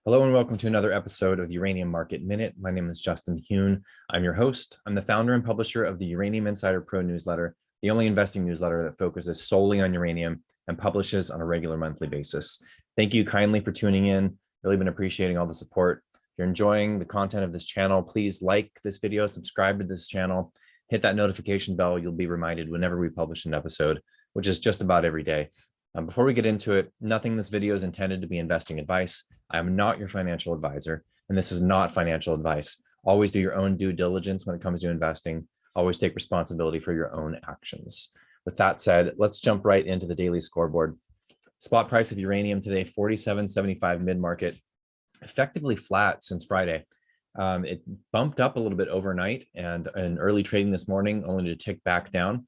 Hello and welcome to another episode of the Uranium Market Minute. My name is Justin Hune. I'm your host. I'm the founder and publisher of the Uranium Insider Pro newsletter, the only investing newsletter that focuses solely on uranium and publishes on a regular monthly basis. Thank you kindly for tuning in. Really been appreciating all the support. If you're enjoying the content of this channel, please like this video, subscribe to this channel, hit that notification bell. You'll be reminded whenever we publish an episode, which is just about every day. Before we get into it, nothing in this video is intended to be investing advice. I am not your financial advisor, and this is not financial advice. Always do your own due diligence when it comes to investing. Always take responsibility for your own actions. With that said, let's jump right into the daily scoreboard. Spot price of uranium today, 47.75 mid-market, effectively flat since Friday. It bumped up a little bit overnight and in early trading this morning, only to tick back down.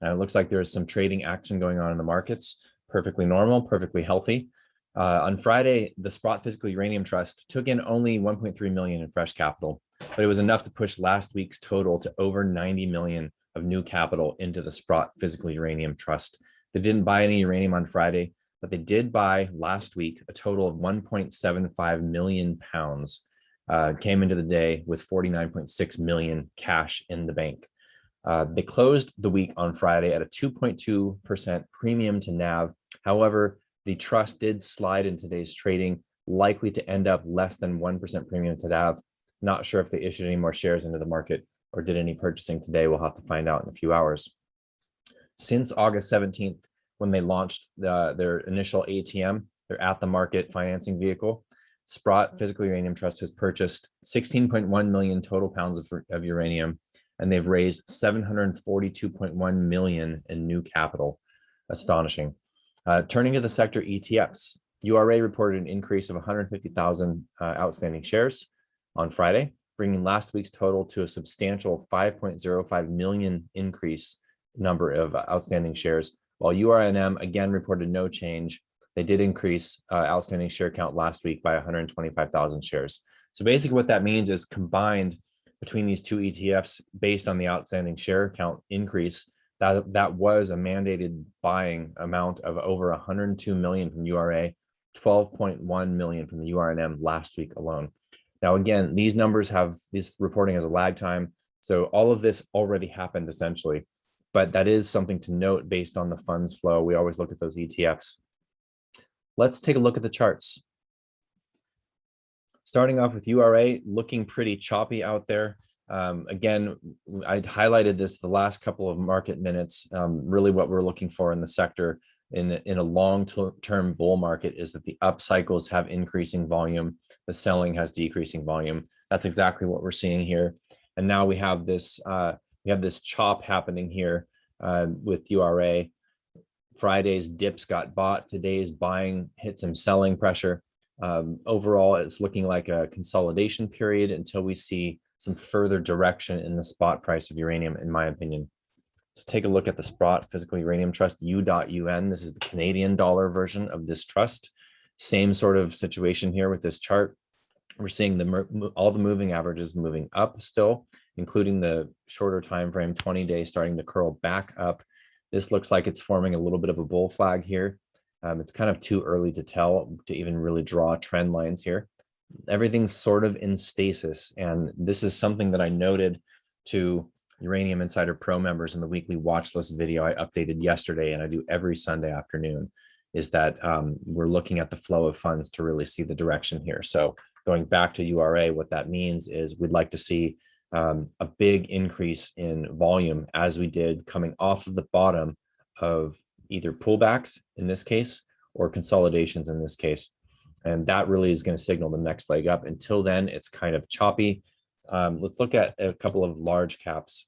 It looks like there's some trading action going on in the markets. Perfectly normal, perfectly healthy. On Friday, the Sprott Physical Uranium Trust took in only 1.3 million in fresh capital, but it was enough to push last week's total to over 90 million of new capital into the Sprott Physical Uranium Trust. They didn't buy any uranium on Friday, but they did buy last week a total of 1.75 million pounds. Came into the day with 49.6 million cash in the bank. They closed the week on Friday at a 2.2% premium to NAV. However, the trust did slide in today's trading, likely to end up less than 1% premium to NAV. Not sure if they issued any more shares into the market or did any purchasing today. We'll have to find out in a few hours. Since August 17th, when they launched their initial ATM, their at-the-market financing vehicle, Sprott Physical Uranium Trust has purchased 16.1 million total pounds of uranium, and they've raised 742.1 million in new capital. Astonishing. Turning to the sector ETFs, URA reported an increase of 150,000 outstanding shares on Friday, bringing last week's total to a substantial 5.05 million increase number of outstanding shares, while URNM again reported no change. They did increase outstanding share count last week by 125,000 shares. So basically what that means is combined between these two ETFs based on the outstanding share count increase, that was a mandated buying amount of over 102 million from URA, 12.1 million from the URNM last week alone. Now, again, these numbers have this reporting as a lag time. So all of this already happened essentially, but that is something to note based on the funds flow. We always look at those ETFs. Let's take a look at the charts. Starting off with URA, looking pretty choppy out there. Again, I highlighted this the last couple of market minutes. Really what we're looking for in the sector in a long-term bull market is that the up cycles have increasing volume, the selling has decreasing volume. That's exactly what we're seeing here. And now we have this chop happening here with URA. Friday's dips got bought. Today's buying hit some selling pressure. Overall, it's looking like a consolidation period until we see some further direction in the spot price of uranium, in my opinion. Let's take a look at the Sprott Physical Uranium Trust, U.UN. This is the Canadian dollar version of this trust. Same sort of situation here with this chart. We're seeing all the moving averages moving up still, including the shorter time frame, 20 days, starting to curl back up. This looks like it's forming a little bit of a bull flag here. It's kind of too early to tell to even really draw trend lines here. Everything's sort of in stasis, and this is something that I noted to Uranium Insider Pro members in the weekly watch list video I updated yesterday, and I do every Sunday afternoon, is that we're looking at the flow of funds to really see the direction here. So going back to URA, what that means is we'd like to see a big increase in volume as we did coming off of the bottom of either pullbacks in this case or consolidations in this case. And that really is going to signal the next leg up. Until then, it's kind of choppy. Let's look at a couple of large caps.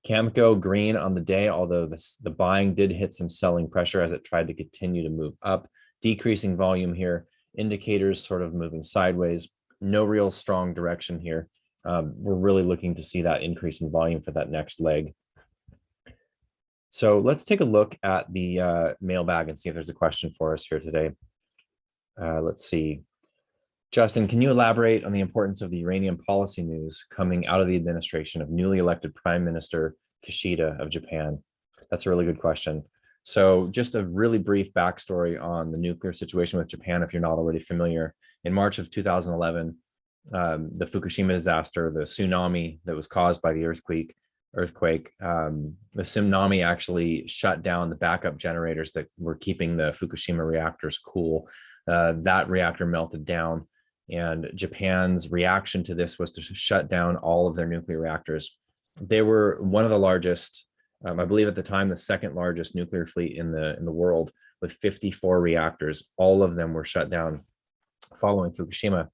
Cameco green on the day, although the buying did hit some selling pressure as it tried to continue to move up. Decreasing volume here. Indicators sort of moving sideways. No real strong direction here. We're really looking to see that increase in volume for that next leg. So let's take a look at the mailbag and see if there's a question for us here today. Let's see. Justin, can you elaborate on the importance of the uranium policy news coming out of the administration of newly elected Prime Minister Kishida of Japan? That's a really good question. So just a really brief backstory on the nuclear situation with Japan, if you're not already familiar, in March of 2011, the Fukushima disaster, the tsunami that was caused by the earthquake, the tsunami actually shut down the backup generators that were keeping the Fukushima reactors cool. That reactor melted down, and Japan's reaction to this was to shut down all of their nuclear reactors. They were one of the largest, I believe at the time, the second largest nuclear fleet in the world, with 54 reactors. All of them were shut down following Fukushima.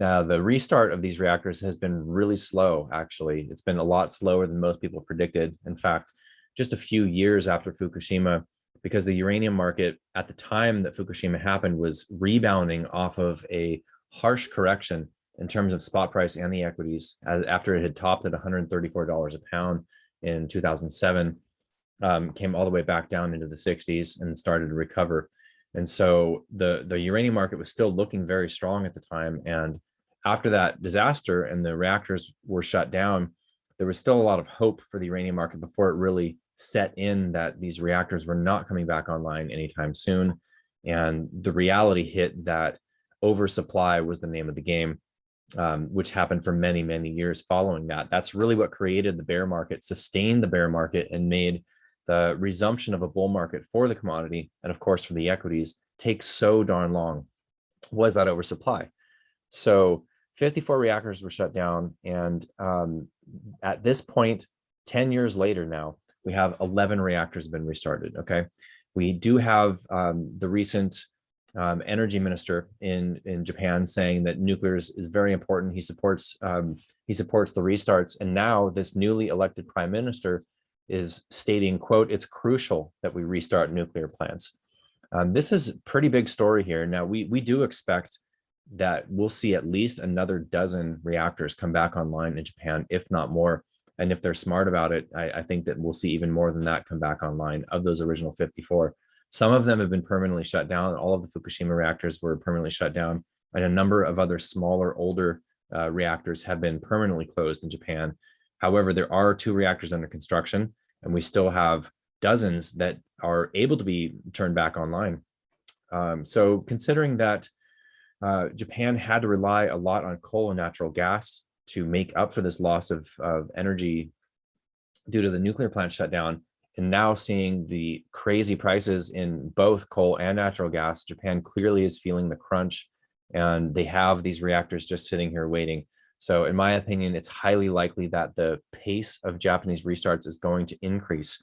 Now, the restart of these reactors has been really slow, actually. It's been a lot slower than most people predicted. In fact, just a few years after Fukushima, because the uranium market at the time that Fukushima happened was rebounding off of a harsh correction in terms of spot price and the equities after it had topped at $134 a pound in 2007, came all the way back down into the 60s and started to recover. And so the uranium market was still looking very strong at the time. And after that disaster and the reactors were shut down, there was still a lot of hope for the uranium market before it really set in that these reactors were not coming back online anytime soon. And the reality hit that oversupply was the name of the game, which happened for many, many years following that. That's really what created the bear market, sustained the bear market, and made the resumption of a bull market for the commodity, and of course for the equities, take so darn long, was that oversupply. So 54 reactors were shut down, and at this point, 10 years later now, we have 11 reactors have been restarted. Okay, we do have the recent energy minister in Japan saying that nuclear is very important. He supports the restarts, and now this newly elected prime minister is stating, quote, "It's crucial that we restart nuclear plants." This is a pretty big story here. Now, we do expect that we'll see at least another dozen reactors come back online in Japan, if not more. And if they're smart about it, I think that we'll see even more than that come back online of those original 54. Some of them have been permanently shut down. All of the Fukushima reactors were permanently shut down, and a number of other smaller, older reactors have been permanently closed in Japan. However, there are 2 reactors under construction, and we still have dozens that are able to be turned back online. So considering that Japan had to rely a lot on coal and natural gas to make up for this loss of energy due to the nuclear plant shutdown, and now seeing the crazy prices in both coal and natural gas, Japan clearly is feeling the crunch, and they have these reactors just sitting here waiting. So in my opinion, it's highly likely that the pace of Japanese restarts is going to increase.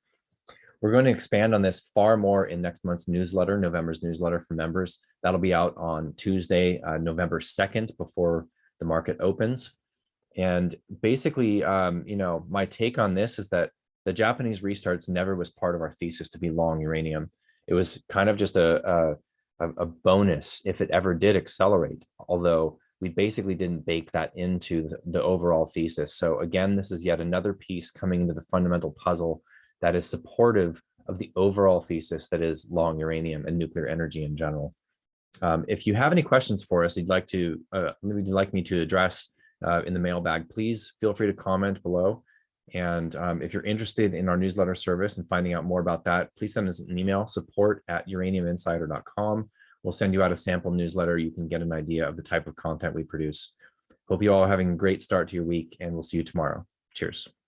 We're going to expand on this far more in next month's newsletter, November's newsletter for members. That'll be out on Tuesday, November 2nd, before the market opens. And basically, my take on this is that the Japanese restarts never was part of our thesis to be long uranium. It was kind of just a bonus if it ever did accelerate, although we basically didn't bake that into the overall thesis. So again, this is yet another piece coming into the fundamental puzzle that is supportive of the overall thesis that is long uranium and nuclear energy in general. If you have any questions for us, you'd like me to address in the mailbag, please feel free to comment below. And if you're interested in our newsletter service and finding out more about that, please send us an email, support@uraniuminsider.com. We'll send you out a sample newsletter. You can get an idea of the type of content we produce. Hope you all are having a great start to your week, and we'll see you tomorrow. Cheers.